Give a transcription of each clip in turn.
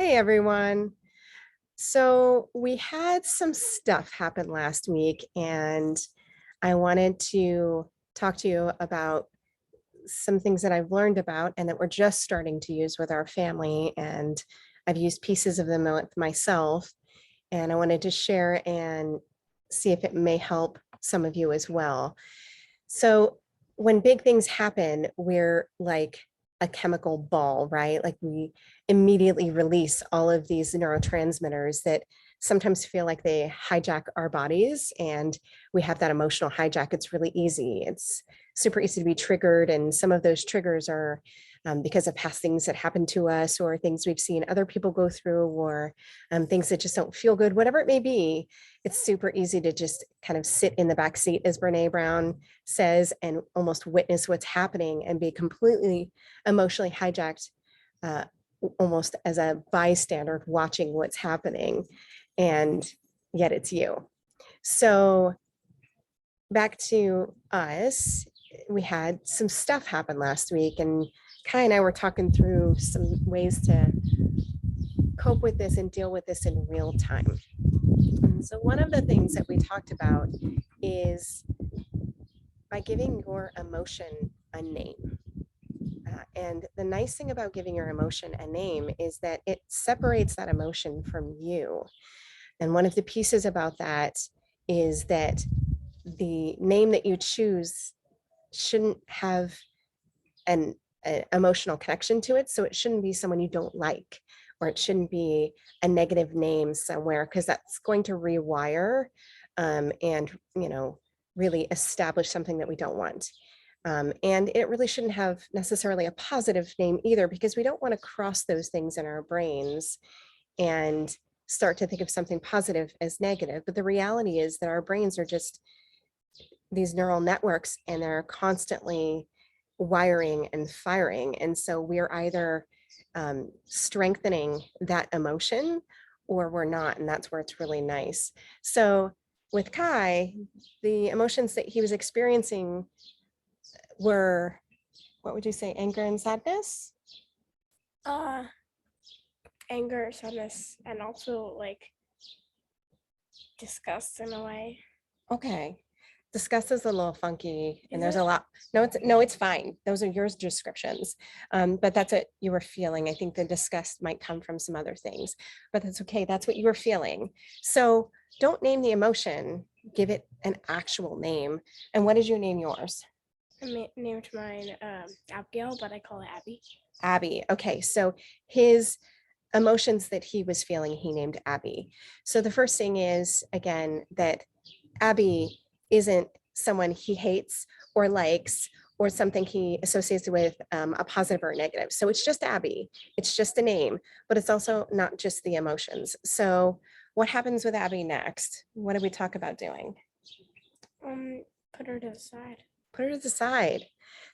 Hey everyone. So we had some stuff happen last week, and I wanted to talk to you about some things that I've learned about and that we're just starting to use with our family. And I've used pieces of them with myself, and I wanted to share and see if it may help some of you as well. So when big things happen, we're like a chemical ball, right? Like we immediately release all of these neurotransmitters that sometimes feel like they hijack our bodies, and we have that emotional hijack. It's really easy. It's super easy to be triggered, and some of those triggers are because of past things that happened to us or things we've seen other people go through, or things that just don't feel good, whatever it may be. It's super easy to just kind of sit in the back seat, as Brene Brown says, and almost witness what's happening and be completely emotionally hijacked, uh, almost as a bystander watching what's happening. And yet it's you. So back to us, we had some stuff happen last week, and Kai and I were talking through some ways to cope with this and deal with this in real time. And so one of the things that we talked about is by giving your emotion a name. And the nice thing about giving your emotion a name is that it separates that emotion from you. And one of the pieces about that is that the name that you choose shouldn't have an emotional connection to it. So it shouldn't be someone you don't like, or it shouldn't be a negative name somewhere, because that's going to rewire and, really establish something that we don't want. And it really shouldn't have necessarily a positive name either, because we don't want to cross those things in our brains and start to think of something positive as negative. But the reality is that our brains are just these neural networks, and they're constantly wiring and firing. And so we're either strengthening that emotion or we're not. And that's where it's really nice. So with Kai, the emotions that he was experiencing were, what would you say, anger and sadness? Uh, Anger, sadness, and also like disgust in a way. Okay. Disgust is a little funky, and Is there's it? a lot. No, it's fine. Those are yours descriptions. But that's what you were feeling. I think the disgust might come from some other things, but that's okay. That's what you were feeling. So don't name the emotion, give it an actual name. And what did you name yours? I named mine Abigail, but I call it Abby. Abby. Okay. So his emotions that he was feeling, he named Abby. So the first thing is, again, that Abby isn't someone he hates or likes, or something he associates with a positive or a negative. So it's just Abby. It's just a name, but it's also not just the emotions. So what happens with Abby next? What do we talk about doing? Um, Put her to the side. Put her to the side.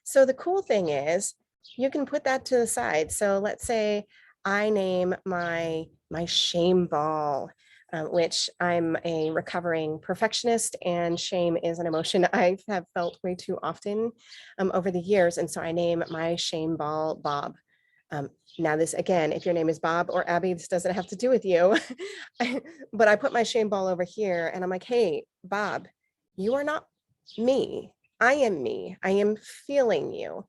So the cool thing is you can put that to the side. So let's say I name my shame ball, which I'm a recovering perfectionist, and shame is an emotion I have felt way too often over the years. And so I name my shame ball Bob. Um, Now, this again, if your name is Bob or Abby, this doesn't have to do with you. But I put my shame ball over here, and I'm like, hey, Bob, you are not me. I am me. I am feeling you.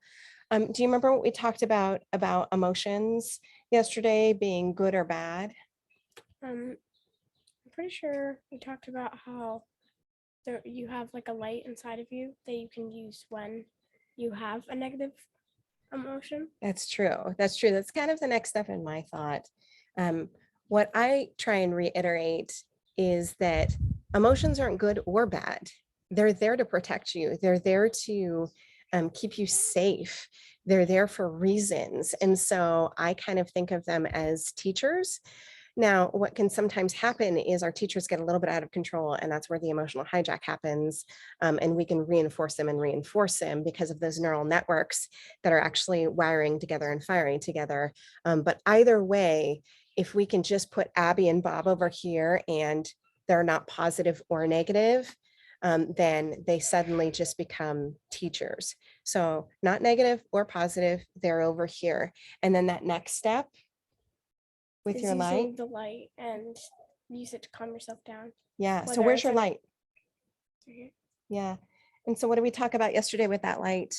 Do you remember what we talked about emotions yesterday being good or bad? I'm pretty sure we talked about how you have like a light inside of you that you can use when you have a negative emotion. That's true. That's true. That's kind of the next step in my thought. Um, what I try and reiterate is that emotions aren't good or bad. They're there to protect you. They're there to keep you safe. They're there for reasons. And so I kind of think of them as teachers. Now, what can sometimes happen is our teachers get a little bit out of control, and that's where the emotional hijack happens. And we can reinforce them and reinforce them because of those neural networks that are actually wiring together and firing together. But either way, if we can just put Abby and Bob over here and they're not positive or negative, then they suddenly just become teachers. So not negative or positive, they're over here. And then that next step, with is your light? using the light and use it to calm yourself down. Yeah. So Whether where's it's your in a- light? Mhm. Yeah. And so what did we talk about yesterday with that light?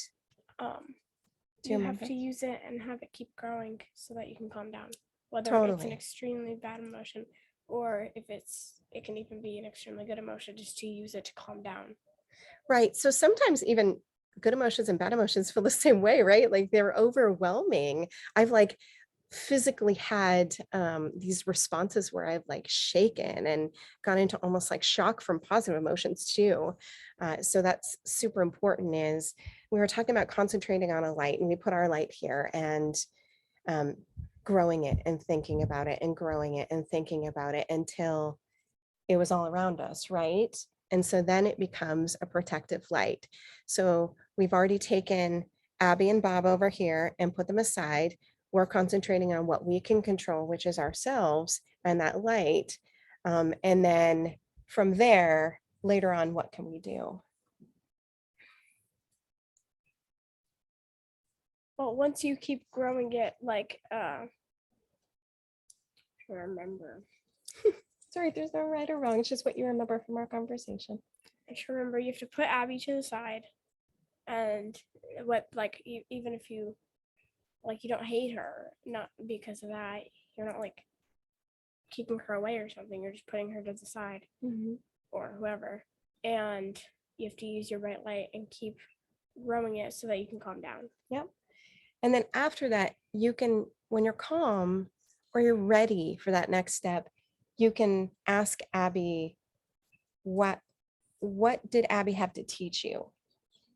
Do you You have remember? to use it and have it keep growing so that you can calm down. Whether it's an Totally. extremely bad emotion or if it can even be an extremely good emotion, just to use it to calm down. Right. So sometimes even good emotions and bad emotions feel the same way, right? Like they're overwhelming. I've like physically had these responses where I've like shaken and gone into almost like shock from positive emotions too. So that's super important. Is we were talking about concentrating on a light, and we put our light here and um, growing it and thinking about it and growing it and thinking about it until it was all around us, right? And so then it becomes a protective light. So we've already taken Abby and Bob over here and put them aside. We're concentrating on what we can control, which is ourselves and that light. And then from there, later on, what can we do? Well, once you keep growing it, like remember. Sorry, there's no right or wrong. It's just what you remember from our conversation. I should remember you have to put Abby to the side, and what like even if you like you don't hate her, not because of that, you're not like keeping her away or something. You're just putting her to the side or whoever, and you have to use your bright light and keep growing it so that you can calm down. Yep. And then after that, you can, when you're calm or you're ready for that next step, you can ask Abby, what did Abby have to teach you?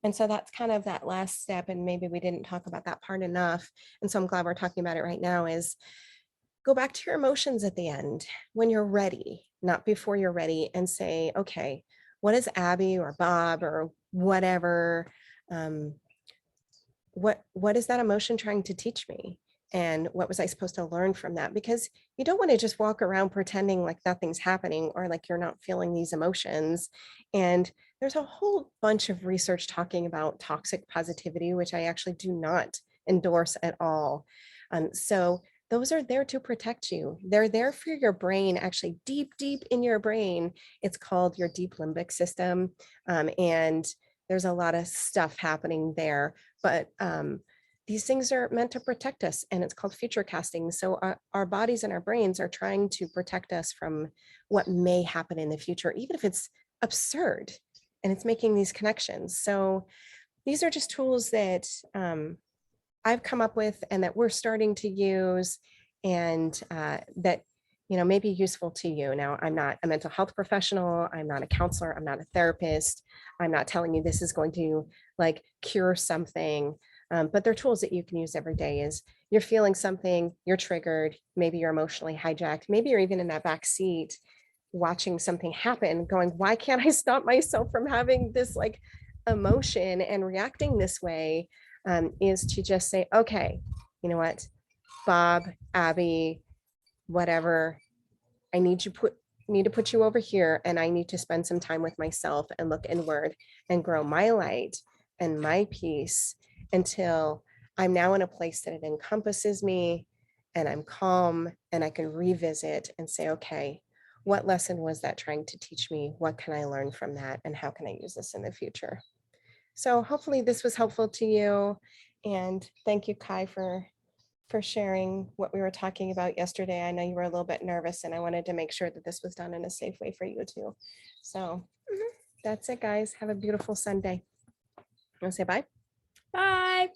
And so that's kind of that last step. And maybe we didn't talk about that part enough. And so I'm glad we're talking about it right now. Is go back to your emotions at the end when you're ready, not before you're ready, and say, okay, what is Abby or Bob or whatever, what is that emotion trying to teach me, and what was I supposed to learn from that? Because you don't want to just walk around pretending like nothing's happening or like you're not feeling these emotions. And there's a whole bunch of research talking about toxic positivity, which I actually do not endorse at all. So those are there to protect you. They're there for your brain, actually deep in your brain. It's called your deep limbic system. And there's a lot of stuff happening there, but these things are meant to protect us, and it's called future casting. So our bodies and our brains are trying to protect us from what may happen in the future, even if it's absurd, and it's making these connections. So these are just tools that I've come up with and that we're starting to use, and that may be useful to you. Now, I'm not a mental health professional. I'm not a counselor. I'm not a therapist. I'm not telling you this is going to like cure something. But they're tools that you can use every day. Is you're feeling something, you're triggered, maybe you're emotionally hijacked, maybe you're even in that back seat watching something happen, going, why can't I stop myself from having this like emotion and reacting this way? Is to just say, okay, you know what, Bob, Abby, whatever, I need to put you over here, and I need to spend some time with myself and look inward and grow my light and my peace until I'm now in a place that it encompasses me and I'm calm and I can revisit and say, okay, what lesson was that trying to teach me? What can I learn from that? And how can I use this in the future? So hopefully this was helpful to you. And thank you, Kai, for sharing what we were talking about yesterday. I know you were a little bit nervous, and I wanted to make sure that this was done in a safe way for you too. So that's it, guys. Have a beautiful Sunday. Want to say bye? Bye.